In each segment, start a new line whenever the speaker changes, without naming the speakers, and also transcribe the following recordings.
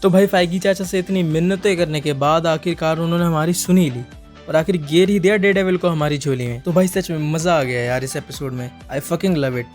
तो भाई फाइगी चाचा से इतनी मिन्नतें करने के बाद आखिरकार उन्होंने हमारी सुनी ली और आखिर गिर ही दिया डेडेविल को हमारी झोली में। तो भाई सच में मजा आ गया यार इस एपिसोड में। I fucking love it.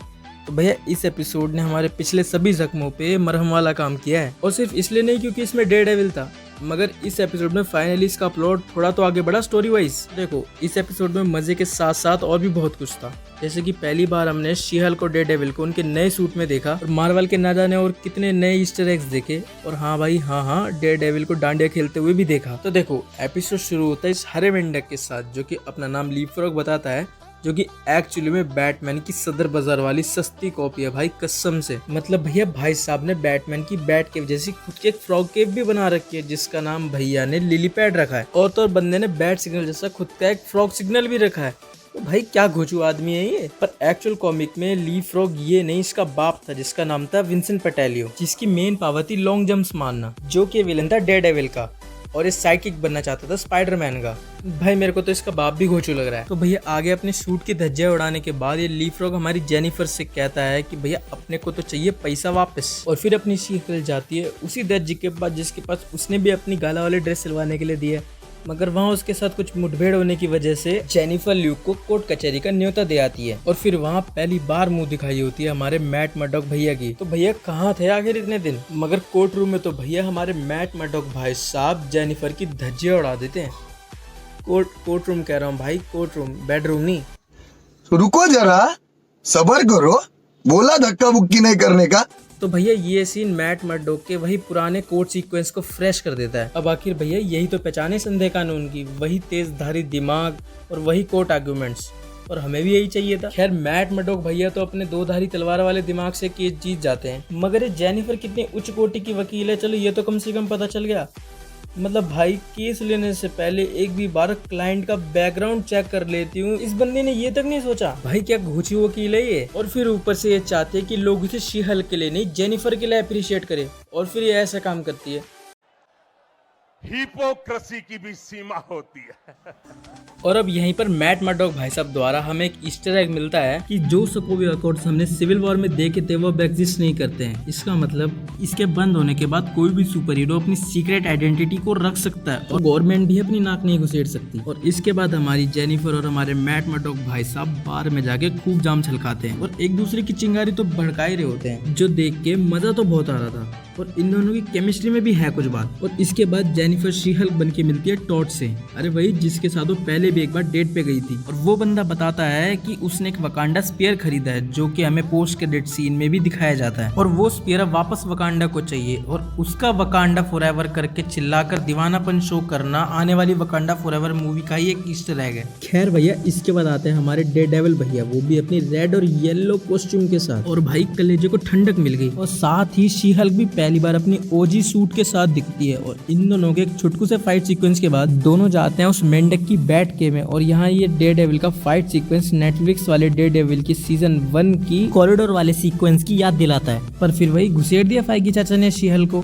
तो भैया इस एपिसोड ने हमारे पिछले सभी जख्मों पे मरहम वाला काम किया है, और सिर्फ इसलिए नहीं क्योंकि इसमें डेडेविल था, मगर इस एपिसोड में फाइनली इसका प्लॉट थोड़ा तो आगे बढ़ा स्टोरी वाइज। देखो इस एपिसोड में मजे के साथ साथ और भी बहुत कुछ था, जैसे कि पहली बार हमने शी-हल्क को डेडेविल को उनके नए सूट में देखा और मार्वल के ना जाने और कितने नए ईस्टर एग्स देखे, और हाँ भाई हाँ डेडेविल को डांडिया खेलते हुए भी देखा। तो देखो एपिसोड शुरू होता है इस हरे मेंढक के साथ जो कि अपना नाम लीपफ्रॉग बताता है, जो कि एक्चुअली में बैटमैन की सदर बाजार वाली सस्ती कॉपी है भाई, कसम से। मतलब भैया भाई साहब ने बैटमैन की बैट केव जैसी खुद की एक फ्रॉग केव भी बना रखी है, जिसका नाम भैया ने लिली पैड रखा है, और तो और बंदे ने बैट सिग्नल जैसा खुद का एक फ्रॉग सिग्नल भी रखा है। तो भाई क्या घोचू आदमी है ये। पर एक्चुअल कॉमिक में लीपफ्रॉग ये नहीं, इसका बाप था जिसका नाम था विंसेंट पेटेलियो, जिसकी मेन पावर थी लॉन्ग जंप्स मारना, जो कि विलन था डेडेविल का, और इस साइकिक बनना चाहता था स्पाइडरमैन का। भाई मेरे को तो इसका बाप भी घोचू लग रहा है। तो भैया आगे अपने सूट की धज्जियां उड़ाने के बाद ये लीपफ्रॉग हमारी जेनिफर से कहता है कि भैया अपने को तो चाहिए पैसा वापस, और फिर अपनी शीख जाती है उसी दर्जी के पास जिसके पास उसने भी अपनी गाला वाले ड्रेस सिलवाने के लिए दिया, मगर वहाँ उसके साथ कुछ मुठभेड़ होने की वजह से जेनिफर ल्यूक को कोर्ट कचहरी का न्योता दे आती है, और फिर वहाँ पहली बार मुंह दिखाई होती है हमारे मैट मर्डॉक भैया की। तो भैया कहाँ थे आखिर इतने दिन, मगर कोर्ट रूम में तो भैया हमारे मैट मर्डॉक भाई साहब जेनिफर की धज्जियां उड़ा देते हैं। कोर्ट रूम कह रहा हूँ भाई, कोर्ट रूम, बेडरूम नहीं।
रुको जरा, सबर करो, बोला धक्का बुक्की नहीं करने का।
तो भैया ये सीन मैट मर्डॉक के वही पुराने कोर्ट सीक्वेंस को फ्रेश कर देता है। अब आखिर भैया यही तो पहचाने संदेह कानून की, वही तेज धारी दिमाग और वही कोर्ट आर्गुमेंट्स, और हमें भी यही चाहिए था। खैर मैट मर्डॉक भैया तो अपने दो धारी तलवार वाले दिमाग से केस जीत जाते हैं, मगर ये जेनिफर कितनी उच्च कोटि की वकील है, चलो ये तो कम से कम पता चल गया। मतलब भाई केस लेने से पहले एक भी बार क्लाइंट का बैकग्राउंड चेक कर लेती हूँ, इस बंदे ने ये तक नहीं सोचा भाई क्या घूची वकील है ये। और फिर ऊपर से ये चाहते हैं कि लोग इसे शी-हल्क के लिए नहीं जेनिफर के लिए अप्रिशिएट करें, और फिर ये ऐसा काम करती है।
हिपोक्रेसी की भी सीमा होती है।
और अब यहीं पर मैट मर्डॉक भाई साहब द्वारा हमें एक ईस्टर एग मिलता है कि जो सोकोवी अकॉर्ड्स हमने सिविल वॉर में देखे थे वो अब एग्जिस्ट नहीं करते हैं। इसका मतलब इसके बंद होने के बाद कोई भी सुपर हीरो अपनी सीक्रेट आइडेंटिटी को रख सकता है, और गवर्नमेंट भी अपनी नाक नहीं घुसेड़ सकती। और इसके बाद हमारी जेनिफर और हमारे मैट मर्डॉक भाई साहब बार में जाके खूब जाम छलकाते हैं, और एक दूसरे की चिंगारी तो भड़का ही रहे होते हैं, जो देख के मजा तो बहुत आ रहा था, और इन दोनों की केमिस्ट्री में भी है कुछ बात। और इसके बाद जेनिफर शी-हल्क बन के मिलती है टॉड से, अरे वही जिसके साथ वो पहले भी एक बार डेट पे गई थी, और वो बंदा बताता है कि उसने एक वकांडा स्पेयर खरीदा है, जो कि हमें पोस्ट क्रेडिट सीन में भी दिखाया जाता है, और वो स्पेयर वापस वकांडा को चाहिए, और उसका वकांडा फॉरएवर करके चिल्लाकर दीवानापन शो करना आने वाली वकांडा फॉरएवर मूवी का ही एक ईस्टर एग है। खैर भैया इसके बाद आते हैं हमारे डेडेविल भैया, वो भी अपनी रेड और येलो कॉस्ट्यूम के साथ, और भाई कलेजे को ठंडक मिल गई, और साथ ही शी-हल्क भी पहली बार अपनी ओजी सूट के साथ दिखती है। और इन दोनों के एक छुटकू से फाइट सीक्वेंस के बाद दोनों जाते हैं उस मेंढक की बैट के में, और यहाँ ये डेडेविल का फाइट सीक्वेंस नेटफ्लिक्स वाले डेडेविल की सीजन 1 की कॉरिडोर वाले सीक्वेंस की याद दिलाता है। पर फिर वही घुसेड़ दिया फाइगी चाचा ने शी-हल्क को।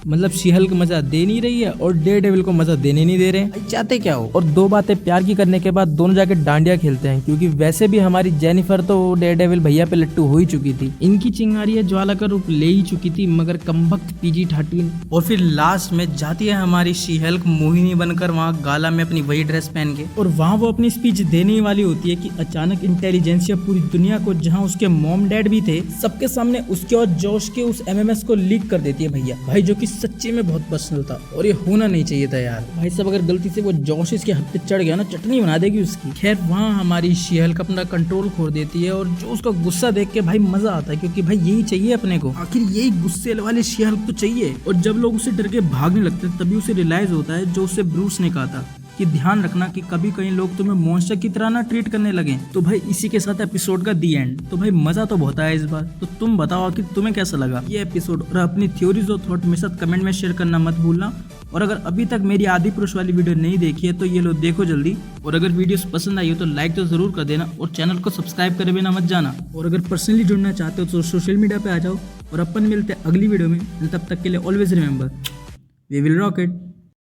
मतलब शी-हल्क मजा दे नहीं रही है और डेडेविल को मजा देने नहीं दे रहे हैं, चाहते क्या हो। और दो बातें प्यार की करने के बाद दोनों जाके डांडिया खेलते हैं, क्योंकि वैसे भी हमारी जेनिफर तो डेडेविल भैया पे लट्टू हो ही चुकी थी, इनकी चिंगारियां ज्वाला का रूप ले ही चुकी थी, मगर कमबख्त PG-13। और फिर लास्ट में जाती है हमारी शी-हल्क मोहिनी बनकर वहाँ गाला में अपनी वही ड्रेस पहन के, और वहाँ वो अपनी स्पीच देने वाली होती है कि अचानक इंटेलिजेंसिया पूरी दुनिया को, जहाँ उसके मॉम डैड भी थे, सबके सामने उसके और जोश के उस MMS को लीक कर देती है भैया, भाई जो कि सच्ची में बहुत पर्सनल था, और ये होना नहीं चाहिए था यार। भाई साहब अगर गलती से वो जोश इसके हाथ पे चढ़ गया ना, चटनी बना देगी उसकी। खैर वहाँ हमारी शी-हल्क अपना कंट्रोल खो देती है, और जो उसका गुस्सा देख के भाई मजा आता है, क्योंकि भाई यही चाहिए अपने को, आखिर यही गुस्से वाले शी-हल्क तो चाहिए। और जब लोग उसे डर के भागने लगते हैं तभी उसे रियलाइज होता है जो उसे ब्रूस ने कहा था कि ध्यान रखना कि कभी कहीं लोग तुम्हें मॉन्स्टर की तरह ना ट्रीट करने लगे। तो भाई इसी के साथ एपिसोड का दी एंड। तो भाई मजा तो बहुत आया इस बार, तो तुम बताओ कि तुम्हें कैसा लगा ये एपिसोड, और अपनी थ्योरीज और थॉट मेरे साथ कमेंट में शेयर करना मत भूलना। और अगर अभी तक मेरी आदि पुरुष वाली वीडियो नहीं देखी है तो ये लो देखो जल्दी, और अगर वीडियोस पसंद आई हो तो लाइक तो जरूर कर देना, और चैनल को सब्सक्राइब करे बिना मत जाना। और अगर पर्सनली जुड़ना चाहते हो तो सोशल मीडिया पे आ जाओ, और अपन मिलते हैं अगली वीडियो में। तब तक के लिए always remember, we will rock it.